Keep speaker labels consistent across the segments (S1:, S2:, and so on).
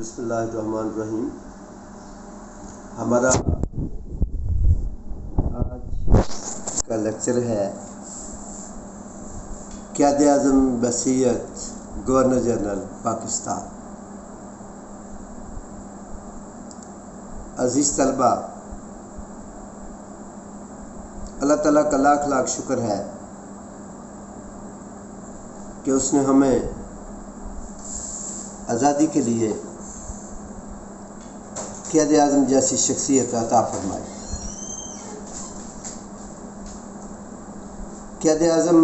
S1: بسم اللہ الرحمن الرحیم۔ ہمارا آج کا لیکچر ہے قائد اعظم وصیت گورنر جنرل پاکستان۔ عزیز طلبہ، اللہ تعالیٰ کا لاکھ لاکھ شکر ہے کہ اس نے ہمیں آزادی کے لیے قائد اعظم جیسی شخصیت عطا فرمائی۔ قائد اعظم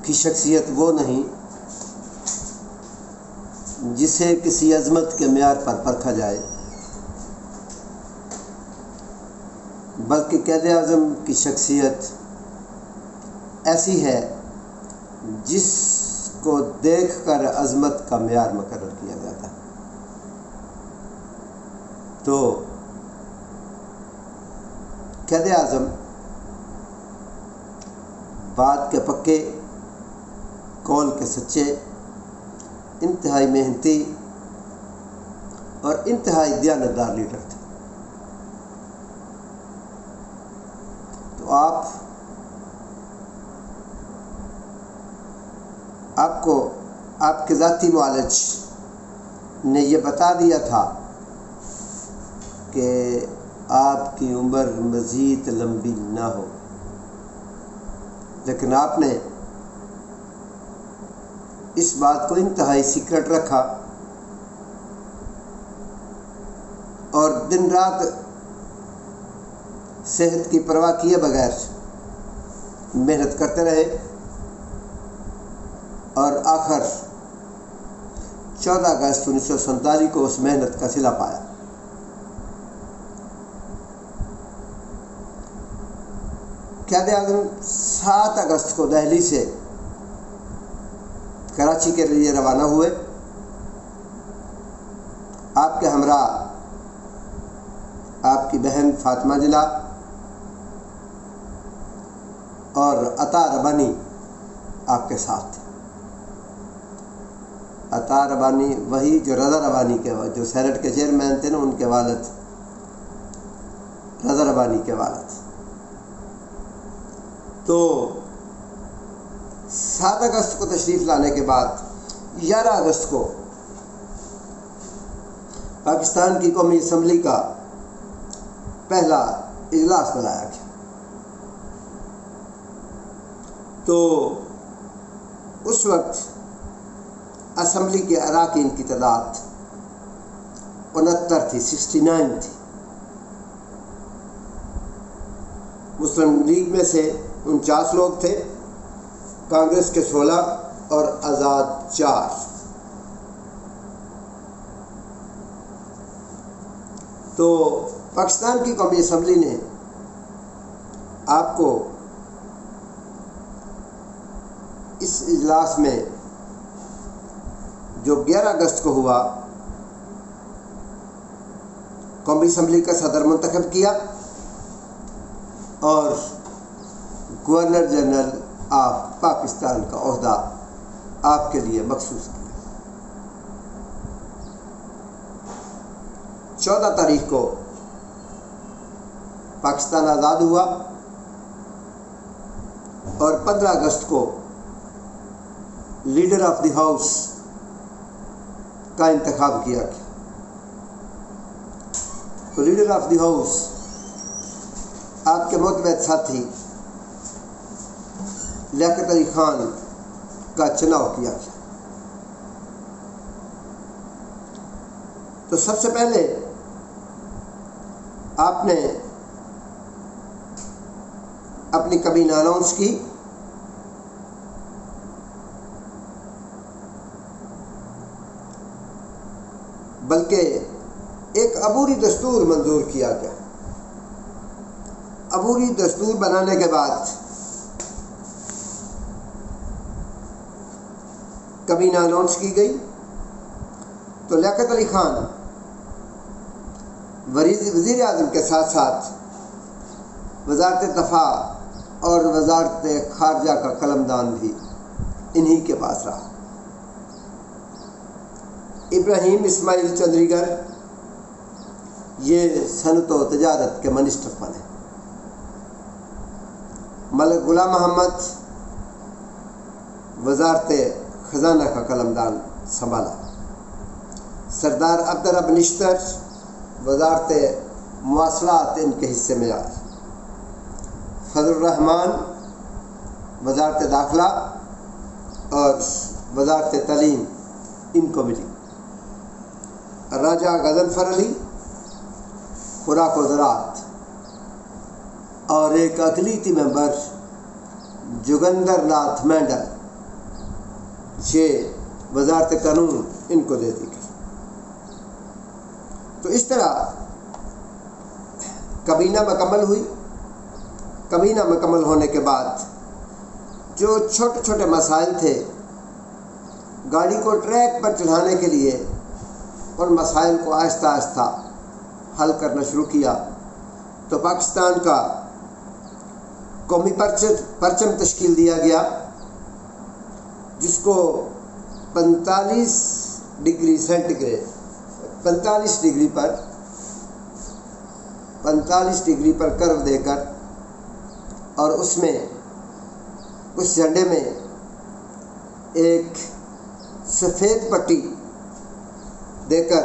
S1: کی شخصیت وہ نہیں جسے کسی عظمت کے معیار پر پرکھا جائے، بلکہ قائد اعظم کی شخصیت ایسی ہے جس کو دیکھ کر عظمت کا معیار مقرر کیا جاتا ہے۔ تو قائد اعظم بات کے پکے، قول کے سچے، انتہائی محنتی اور انتہائی دیانتدار لیڈر تھے۔ تو آپ کو آپ کے ذاتی معالج نے یہ بتا دیا تھا کہ آپ کی عمر مزید لمبی نہ ہو، لیکن آپ نے اس بات کو انتہائی سیکرٹ رکھا اور دن رات صحت کی پرواہ کیے بغیر محنت کرتے رہے، اور آخر 14 اگست 1947 کو اس محنت کا صلہ پایا۔ قائد اعظم 7 اگست کو دہلی سے کراچی کے لیے روانہ ہوئے۔ آپ کے ہمراہ آپ کی بہن فاطمہ جلا اور عطا ربانی آپ کے ساتھ تھے۔ عطا ربانی وہی جو رضا ربانی کے جو سینٹ کے چیئرمین تھے نا، ان کے والد، رضا ربانی کے والد۔ تو 7 اگست کو تشریف لانے کے بعد 11 اگست کو پاکستان کی قومی اسمبلی کا پہلا اجلاس بلایا گیا۔ تو اس وقت اسمبلی کے اراکین کی تعداد 69 تھی، 69 تھی۔ مسلم لیگ میں سے 49 لوگ تھے، کانگریس کے 16 اور آزاد 4۔ تو پاکستان کی قومی اسمبلی نے آپ کو اس اجلاس میں جو 11 اگست کو ہوا، قومی اسمبلی کا صدر منتخب کیا اور گورنر جنرل آف پاکستان کا عہدہ آپ کے لیے مخصوص کیا۔ 14 تاریخ کو پاکستان آزاد ہوا اور 15 اگست کو لیڈر آف دی ہاؤس کا انتخاب کیا گیا۔ تو لیڈر آف دی ہاؤس آپ کے متحد ساتھی لیاقت علی خان کا چناؤ کیا گیا۔ تو سب سے پہلے آپ نے اپنی کابینہ اناؤنس کی، بلکہ ایک عبوری دستور منظور کیا گیا۔ عبوری دستور بنانے کے بعد کابینہ اناؤنس کی گئی۔ تو لیاقت علی خان وزیر اعظم کے ساتھ ساتھ وزارت دفاع اور وزارت خارجہ کا قلمدان بھی انہی کے پاس رہا۔ ابراہیم اسماعیل چندریگر یہ صنعت و تجارت کے منسٹر بنے، ملک غلام محمد وزارت خزانہ کا قلمدان سنبھالا، سردار عبدالرب نشتر وزارت مواصلات ان کے حصے میں آئی، فضل الرحمان وزارت داخلہ اور وزارت تعلیم ان کو ملی، راجہ غضنفر علی خوراک و زراعت، اور ایک اقلیتی ممبر جوگندر ناتھ مینڈل یہ وزارت قانون ان کو دے دی گئی۔ تو اس طرح کابینہ مکمل ہوئی۔ کابینہ مکمل ہونے کے بعد جو چھوٹے چھوٹے مسائل تھے، گاڑی کو ٹریک پر چڑھانے کے لیے ان مسائل کو آہستہ آہستہ حل کرنا شروع کیا، تو پاکستان کا قومی پرچم تشکیل دیا گیا، جس کو 45 ڈگری سینٹیگریڈ 45 ڈگری پر کرو دے کر، اور اس میں اس جھنڈے میں ایک سفید پٹی دے کر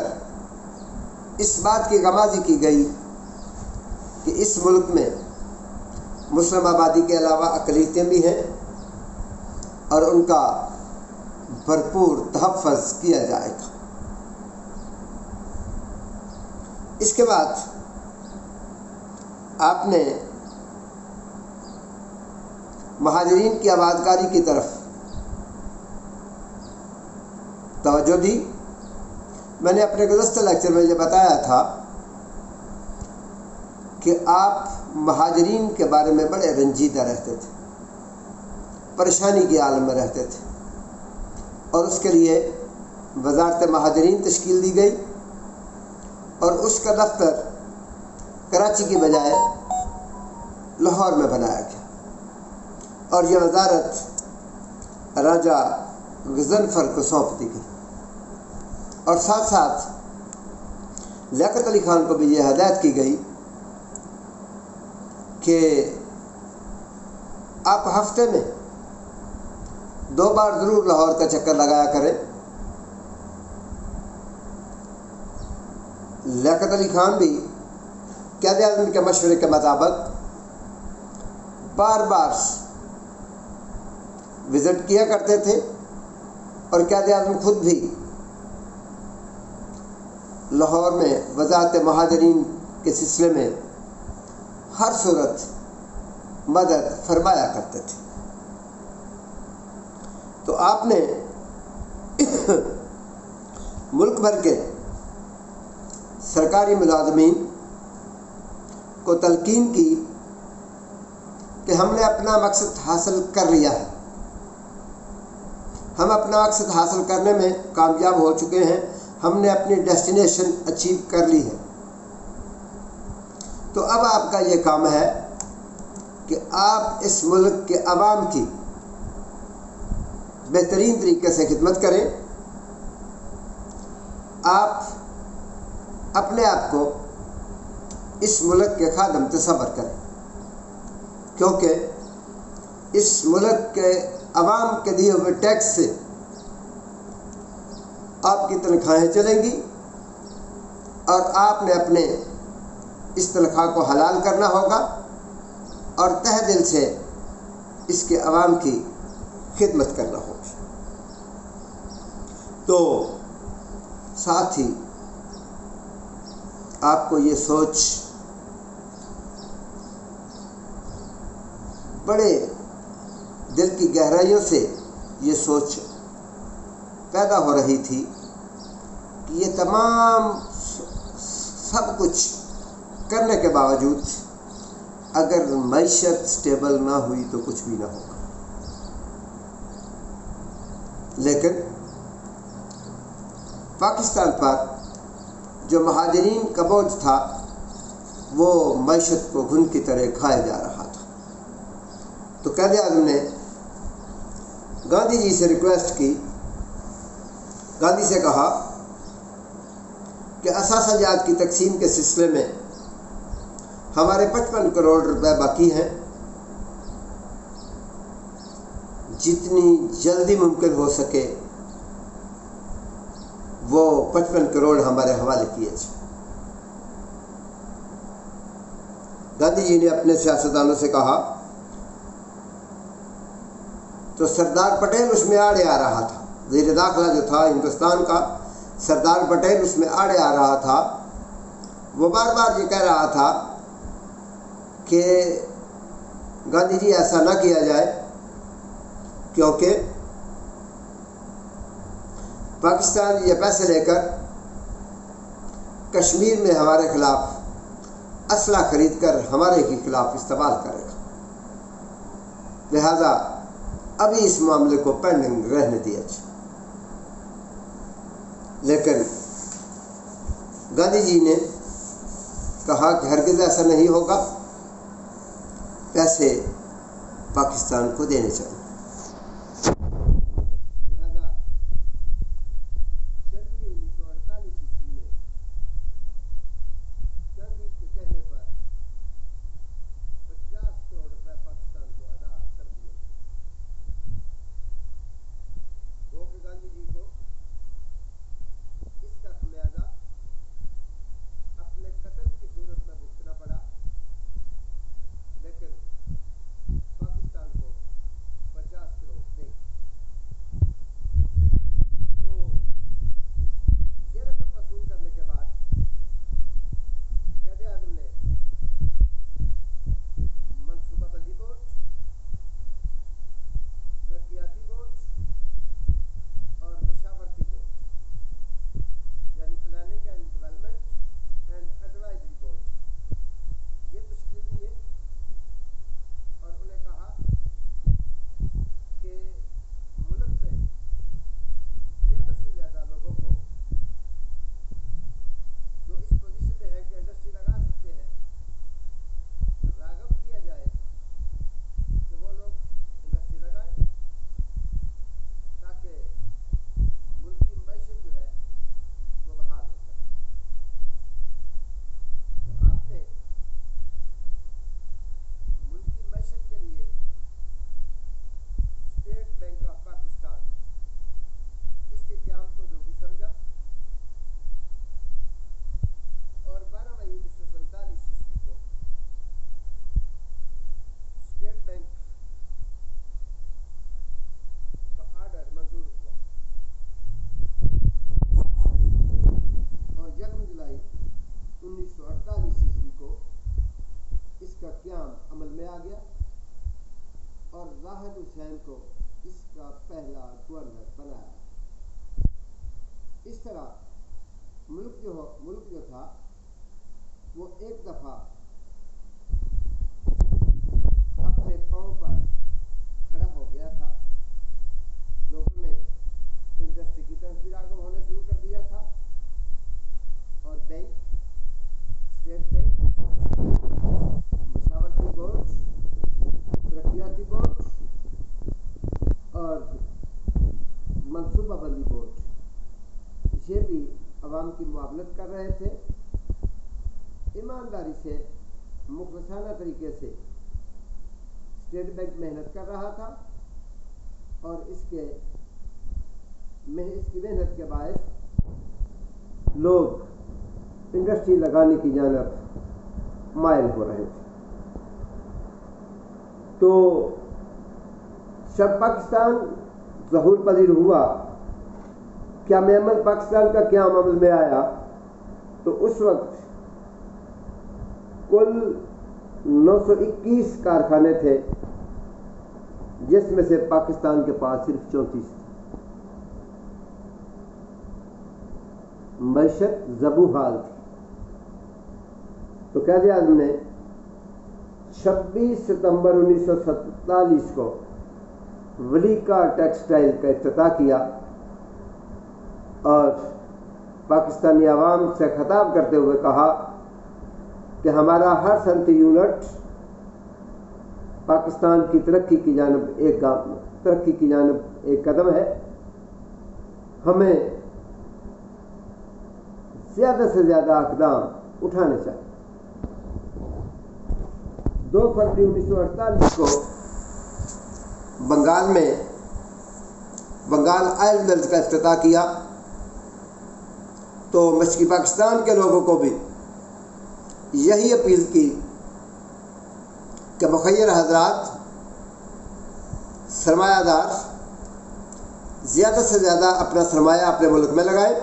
S1: اس بات کی غمازی کی گئی کہ اس ملک میں مسلم آبادی کے علاوہ اقلیتیں بھی ہیں اور ان کا بھرپور تحفظ کیا جائے گا۔ اس کے بعد آپ نے مہاجرین کی آبادکاری کی طرف توجہ دی۔ میں نے اپنے گزشتہ لیکچر میں یہ بتایا تھا کہ آپ مہاجرین کے بارے میں بڑے رنجیدہ رہتے تھے، پریشانی کے عالم میں رہتے تھے، اور اس کے لیے وزارت مہاجرین تشکیل دی گئی، اور اس کا دفتر کراچی کی بجائے لاہور میں بنایا گیا، اور یہ وزارت راجہ غضنفر کو سونپ دی گئی، اور ساتھ ساتھ لیاقت علی خان کو بھی یہ ہدایت کی گئی کہ آپ ہفتے میں 2 بار ضرور لاہور کا چکر لگایا کریں۔ لیاقت علی خان بھی قائد اعظم کے مشورے کے مطابق بار بار وزٹ کیا کرتے تھے، اور قائد اعظم خود بھی لاہور میں وزارت مہاجرین کے سلسلے میں ہر صورت مدد فرمایا کرتے تھے۔ تو آپ نے ملک بھر کے سرکاری ملازمین کو تلقین کی کہ ہم نے اپنا مقصد حاصل کر لیا ہے، ہم اپنا مقصد حاصل کرنے میں کامیاب ہو چکے ہیں، ہم نے اپنی ڈیسٹینیشن اچیو کر لی ہے۔ تو اب آپ کا یہ کام ہے کہ آپ اس ملک کے عوام کی بہترین طریقے سے خدمت کریں، آپ اپنے آپ کو اس ملک کے خادم تصور کریں، کیونکہ اس ملک کے عوام کے دیے ہوئے ٹیکس سے آپ کی تنخواہیں چلیں گی، اور آپ نے اپنے اس تنخواہ کو حلال کرنا ہوگا اور تہ دل سے اس کے عوام کی خدمت کرنا ہوگی۔ تو ساتھ ہی آپ کو یہ سوچ بڑے دل کی گہرائیوں سے یہ سوچ پیدا ہو رہی تھی کہ یہ تمام سب کچھ کرنے کے باوجود اگر معیشت سٹیبل نہ ہوئی تو کچھ بھی نہ ہوگا۔ لیکن پاکستان پر جو مہاجرین کا بوجھ تھا وہ معیشت کو گھن کی طرح کھایا جا رہا تھا۔ تو قائد اعظم نے گاندھی جی سے ریکویسٹ کی، گاندھی سے کہا کہ اثاثہ جات کی تقسیم کے سلسلے میں ہمارے 55 کروڑ روپے باقی ہیں، جتنی جلدی ممکن ہو سکے وہ 55 کروڑ ہمارے حوالے کیے جائیں۔ گاندھی جی نے اپنے سیاستدانوں سے کہا تو سردار پٹیل اس میں آڑے آ رہا تھا، وزیر داخلہ جو تھا ہندوستان کا، سردار پٹیل اس میں آڑے آ رہا تھا۔ وہ بار بار یہ کہہ رہا تھا کہ گاندھی جی ایسا نہ کیا جائے، کیونکہ پاکستان یہ پیسے لے کر کشمیر میں ہمارے خلاف اسلحہ خرید کر ہمارے کے خلاف استعمال کرے گا، لہذا ابھی اس معاملے کو پینڈنگ رہنے دیا جائے۔ لیکن گاندھی جی نے کہا کہ ہرگز ایسا نہیں ہوگا، پیسے پاکستان کو دینے چاہیے۔ لہذا جنوری 1948 عیسوی میں گاندھی کے کہنے پر 50 کروڑ روپے پاکستان کو ادا کر دیا، وہ کہ گاندھی جی کو اس کا خمیازہ اپنے قتل کی صورت میں بھگتنا پڑا، لیکن پاکستان کو 50 کروڑ دے۔ تو یہ رقم وصول کرنے کے بعد قائد اعظم نے منصوبہ بندی بورڈ، ترقیاتی بورڈ اور مشاورتی بورڈ یعنی planning and development and advisory board یہ تشکیل دیے، اور انہیں کہا کہ ملک میں زیادہ سے زیادہ لوگوں کو جو اس پوزیشن میں ہے کہ انڈسٹری لگا سکتے ہیں، راغب کیا جائے کہ وہ لوگ انڈسٹری لگائیں، تاکہ ملک کی معیشت جو ہے وہ بحال ہو سکے۔ تو آپ نے ملک کی معیشت کے لیے اسٹیٹ بینک آف پاکستان اس کے قیام کو ضروری سمجھا، اور 12 مئی 1947 عیسوی کو اسٹیٹ بینک کا آرڈر منظور ہوا، اور 1 جولائی 1948 عیسوی کو اس کا قیام عمل میں آ گیا، اور راحت حسین کو اس کا پہلا گورنر بنایا۔ اس طرح ملک جو تھا وہ ایک دفعہ اپنے پاؤں پر کھڑا ہو گیا تھا، لوگوں نے انڈسٹری کی طرف بھی راغب ہونا شروع کر دیا تھا، اور بینک، اسٹیٹ بینک، مشاورتی بورڈ، ترقیاتی بورڈ اور منصوبہ بندی بورڈ یہ بھی عوام کی معاونت کر رہے تھے۔ ایمانداری سے، مخلصانہ طریقے سے اسٹیٹ بینک محنت کر رہا تھا، اور اس کی محنت کے باعث لوگ انڈسٹری لگانے کی جانب مائل ہو رہے تھے۔ تو جب پاکستان ظہور پذیر ہوا، قیام عمل پاکستان کا قیام عمل میں آیا، تو اس وقت کل 921 کارخانے تھے، جس میں سے پاکستان کے پاس صرف 34 تھے۔ معیشت زبوں حال تھی۔ تو قائد اعظم نے 26 ستمبر 1947 کو ولیکا ٹیکسٹائل کا افتتاح کیا، اور پاکستانی عوام سے خطاب کرتے ہوئے کہا کہ ہمارا ہر صنعتی یونٹ پاکستان کی ترقی کی جانب ایک قدم ہے۔ ہمیں زیادہ سے زیادہ اقدام اٹھانے چاہیے۔ 2 فروری 1948 کو بنگال میں بنگال آئل ملز کا افتتاح کیا، تو مشرقی پاکستان کے لوگوں کو بھی یہی اپیل کی کہ مخیر حضرات، سرمایہ دار زیادہ سے زیادہ اپنا سرمایہ اپنے ملک میں لگائیں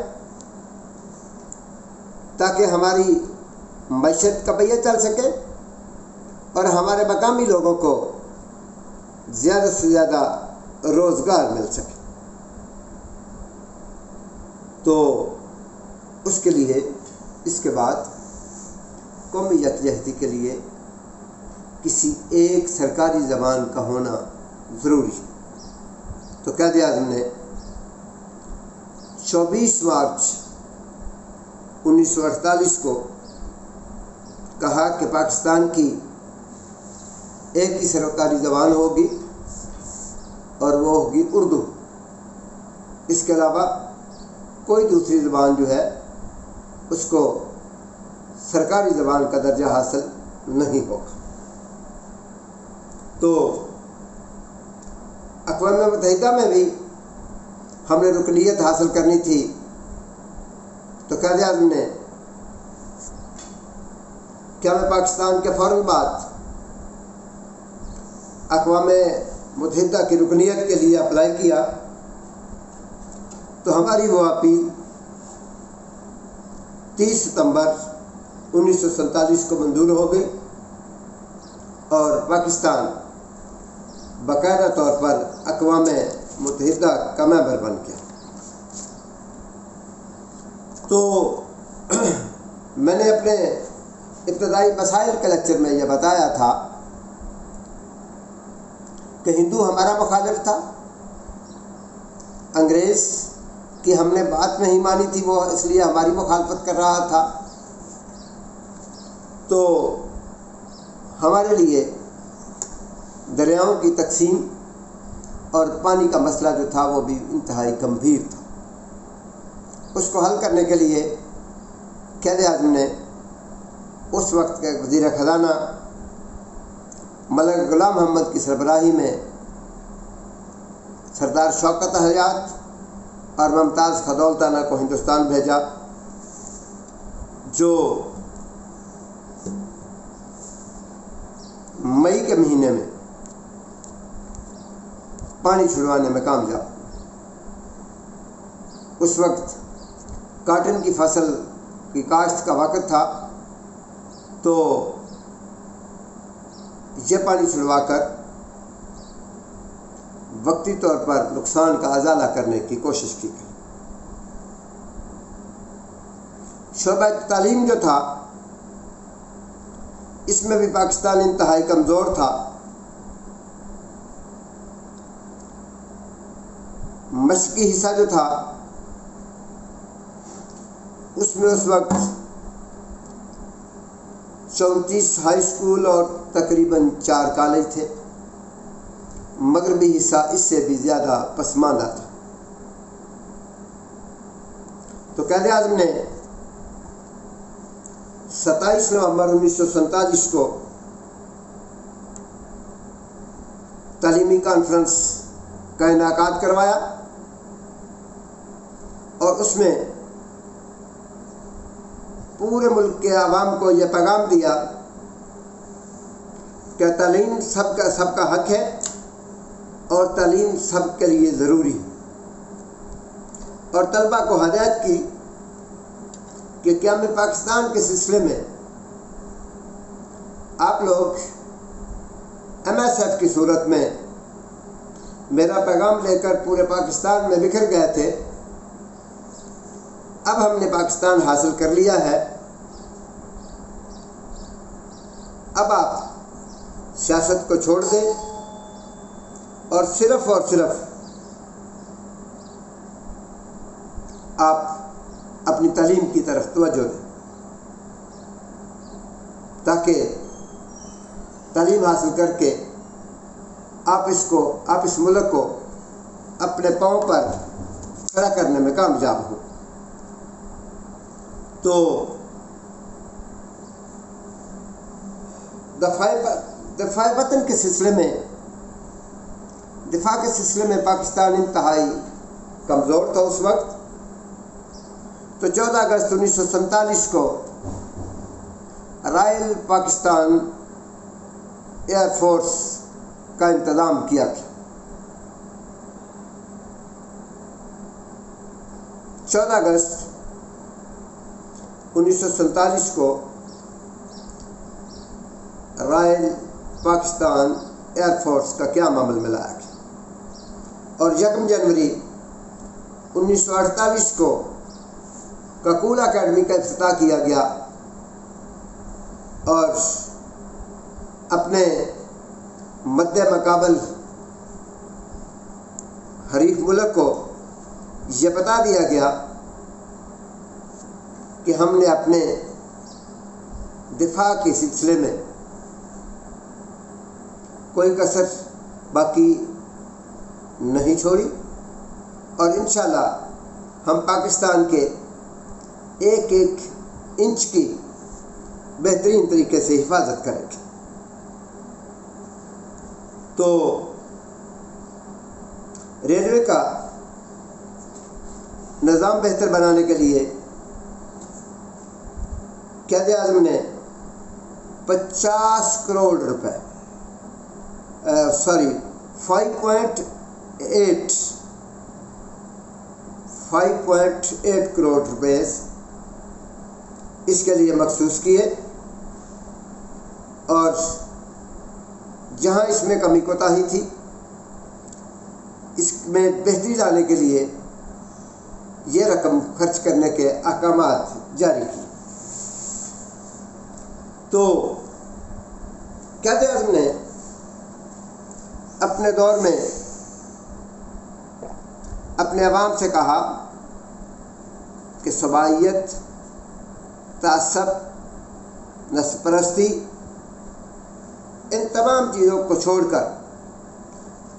S1: تاکہ ہماری معیشت کا پہیہ چل سکے اور ہمارے مقامی لوگوں کو زیادہ سے زیادہ روزگار مل سکے۔ تو اس کے لیے اس کے بعد قومی یکجہتی کے لیے کسی ایک سرکاری زبان کا ہونا ضروری ہے۔ تو قائد اعظم نے 24 مارچ 1948 کو کہا کہ پاکستان کی ایک ہی سرکاری زبان ہوگی اور وہ ہوگی اردو، اس کے علاوہ کوئی دوسری زبان جو ہے اس کو سرکاری زبان کا درجہ حاصل نہیں ہوگا۔ تو اقوام متحدہ میں بھی ہم نے رکنیت حاصل کرنی تھی، تو قائد اعظم نے قیام پاکستان کے فوراً بعد اقوام متحدہ کی رکنیت کے لیے اپلائی کیا، تو ہماری وہ اپیل 30 ستمبر 1947 کو منظور ہو گئی اور پاکستان باقاعدہ طور پر اقوام متحدہ کا ممبر بن گیا۔ تو میں نے اپنے ابتدائی مسائل کے لیکچر میں یہ بتایا تھا کہ ہندو ہمارا مخالف تھا، انگریز کی ہم نے بات نہیں مانی تھی، وہ اس لیے ہماری مخالفت کر رہا تھا۔ تو ہمارے لیے دریاؤں کی تقسیم اور پانی کا مسئلہ جو تھا وہ بھی انتہائی گمبھیر تھا۔ اس کو حل کرنے کے لیے قائد اعظم نے اس وقت کے وزیر خزانہ ملک غلام محمد کی سربراہی میں سردار شوکت حیات اور ممتاز خدولتانہ کو ہندوستان بھیجا، جو مئی کے مہینے میں پانی چھڑوانے میں کامیاب۔ اس وقت کاٹن کی فصل کی کاشت کا وقت تھا، تو یہ پانی چھڑوا کر وقتی طور پر نقصان کا ازالہ کرنے کی کوشش کی گئی۔ شعبہ تعلیم جو تھا اس میں بھی پاکستان انتہائی کمزور تھا۔ مشرقی حصہ جو تھا اس میں اس وقت 34 ہائی اسکول اور تقریباً 4 کالج تھے، مغربی حصہ اس سے بھی زیادہ پسماندہ تھا۔ تو قائد اعظم نے 27 نومبر 1947 کو تعلیمی کانفرنس کا انعقاد کروایا اور اس میں پورے ملک کے عوام کو یہ پیغام دیا کہ تعلیم سب کا حق ہے اور تعلیم سب کے لیے ضروری ہے، اور طلبہ کو ہدایت کی کہ قیام پاکستان کے سلسلے میں آپ لوگ MSF کی صورت میں میرا پیغام لے کر پورے پاکستان میں بکھر گئے تھے، اب ہم نے پاکستان حاصل کر لیا ہے، اب آپ سیاست کو چھوڑ دیں اور صرف آپ اپنی تعلیم کی طرف توجہ دیں تاکہ تعلیم حاصل کر کے آپ اس ملک کو اپنے پاؤں پر کھڑا کرنے میں کامیاب ہوں۔ تو دفاع وطن کے سلسلے میں، دفاع کے سلسلے میں پاکستان انتہائی کمزور تھا اس وقت. تو 14 اگست 1947 کو رائل پاکستان ایئر فورس کا انتظام کیا تھا. 14 اگست 1947 کو رائل پاکستان ایئر فورس کا قیام عمل میں لایا گیا اور 1 جنوری 1948 کو ککول اکیڈمی کا افتتاح کیا گیا اور اپنے مد مقابل حریف ملک کو یہ بتا دیا گیا کہ ہم نے اپنے دفاع کے سلسلے میں کوئی کسر باقی نہیں چھوڑی اور انشاءاللہ ہم پاکستان کے ایک ایک انچ کی بہترین طریقے سے حفاظت کریں گے. تو ریلوے کا نظام بہتر بنانے کے لیے قائد اعظم نے 50 کروڑ روپے 5.8 کروڑ روپے اس کے لیے مخصوص کیے اور جہاں اس میں کمی کوتاہی تھی اس میں بہتری لانے کے لیے یہ رقم خرچ کرنے کے احکامات جاری کیے. تو قائد اعظم نے اپنے دور میں اپنے عوام سے کہا کہ صبائیت، تعصب، نسل پرستی، ان تمام چیزوں کو چھوڑ کر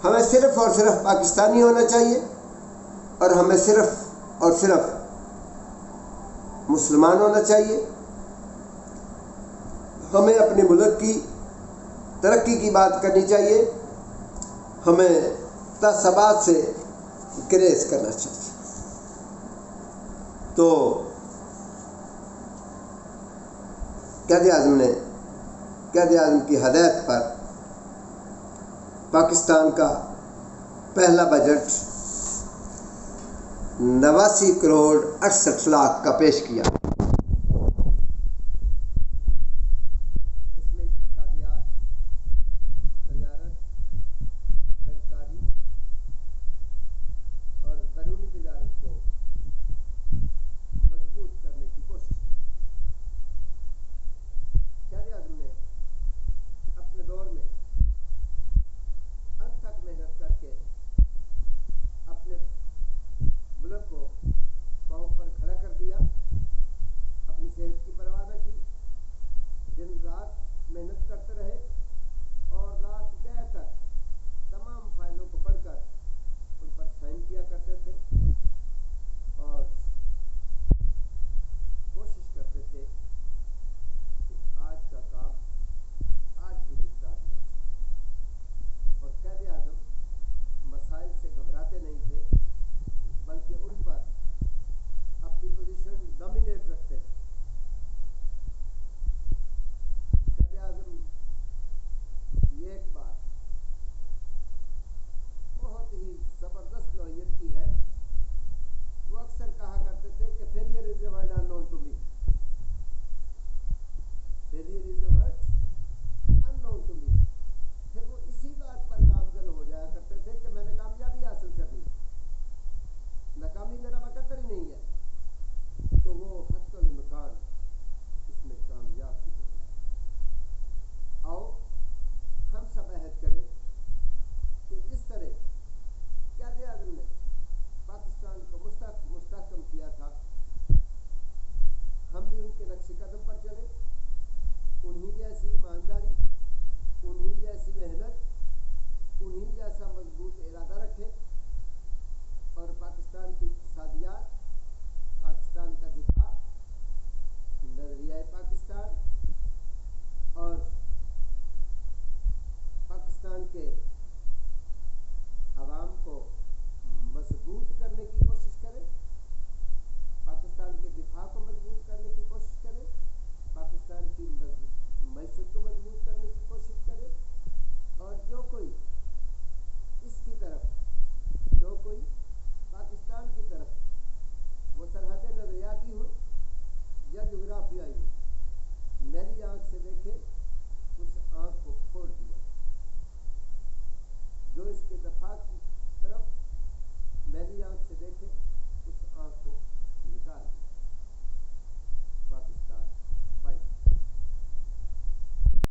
S1: ہمیں صرف اور صرف پاکستانی ہونا چاہیے اور ہمیں صرف اور صرف مسلمان ہونا چاہیے. ہمیں اپنے ملک کی ترقی کی بات کرنی چاہیے، ہمیں تعصبات سے گریز کرنا چاہیے. تو قائد اعظم کی ہدایت پر پاکستان کا پہلا بجٹ 89 کروڑ 68 لاکھ کا پیش کیا. اس میں اقتصادیات، تجارت، بینکاری اور بیرونی تجارت کو مضبوط کرنے کی کوشش کی. قائد اعظم نے اپنے دور میں انت تک محنت کر کے اپنے ملک کو پاؤں پر کھڑا کر دیا، اپنی صحت کی پرواہ نہ کی، دن رات محنت کرتے رہے اور رات گئے تک تمام فائلوں کو پڑھ کر ان پر سائن کیا کرتے تھے اور کوشش کرتے تھے کہ آج کا کام آج ہی نپٹا دیا جائے. اور قائد اعظم مسائل سے گھبراتے نہیں تھے بلکہ ان پر اپنی پوزیشن ڈومینیٹ رکھتے تھے. قائد اعظم کی ایک بات بہت ہی زبردست نوعیت کی ہے. وہ اکثر کہا کرتے تھے کہ failure is a word unknown to me. failure is a word unknown to me. پھر وہ اسی بات پر گامزن ہو جایا کرتے تھے کہ میں نے کامیابی حاصل کرنی، ناکامی میرا مقدر ہی نہیں ہے. تو وہ حتی الامکان اس میں کامیاب بھی ہو جائے. آؤ ہم سب عہد کریں کہ جس طرح قائد اعظم نے پاکستان کو مستحکم کیا تھا، ہم بھی ان کے نقش قدم پر چلیں، انہی جیسی ایمانداری، انہی جیسی محنت، انہی جیسا مضبوط ارادہ رکھیں اور پاکستان کی اقتصادیات، پاکستان کا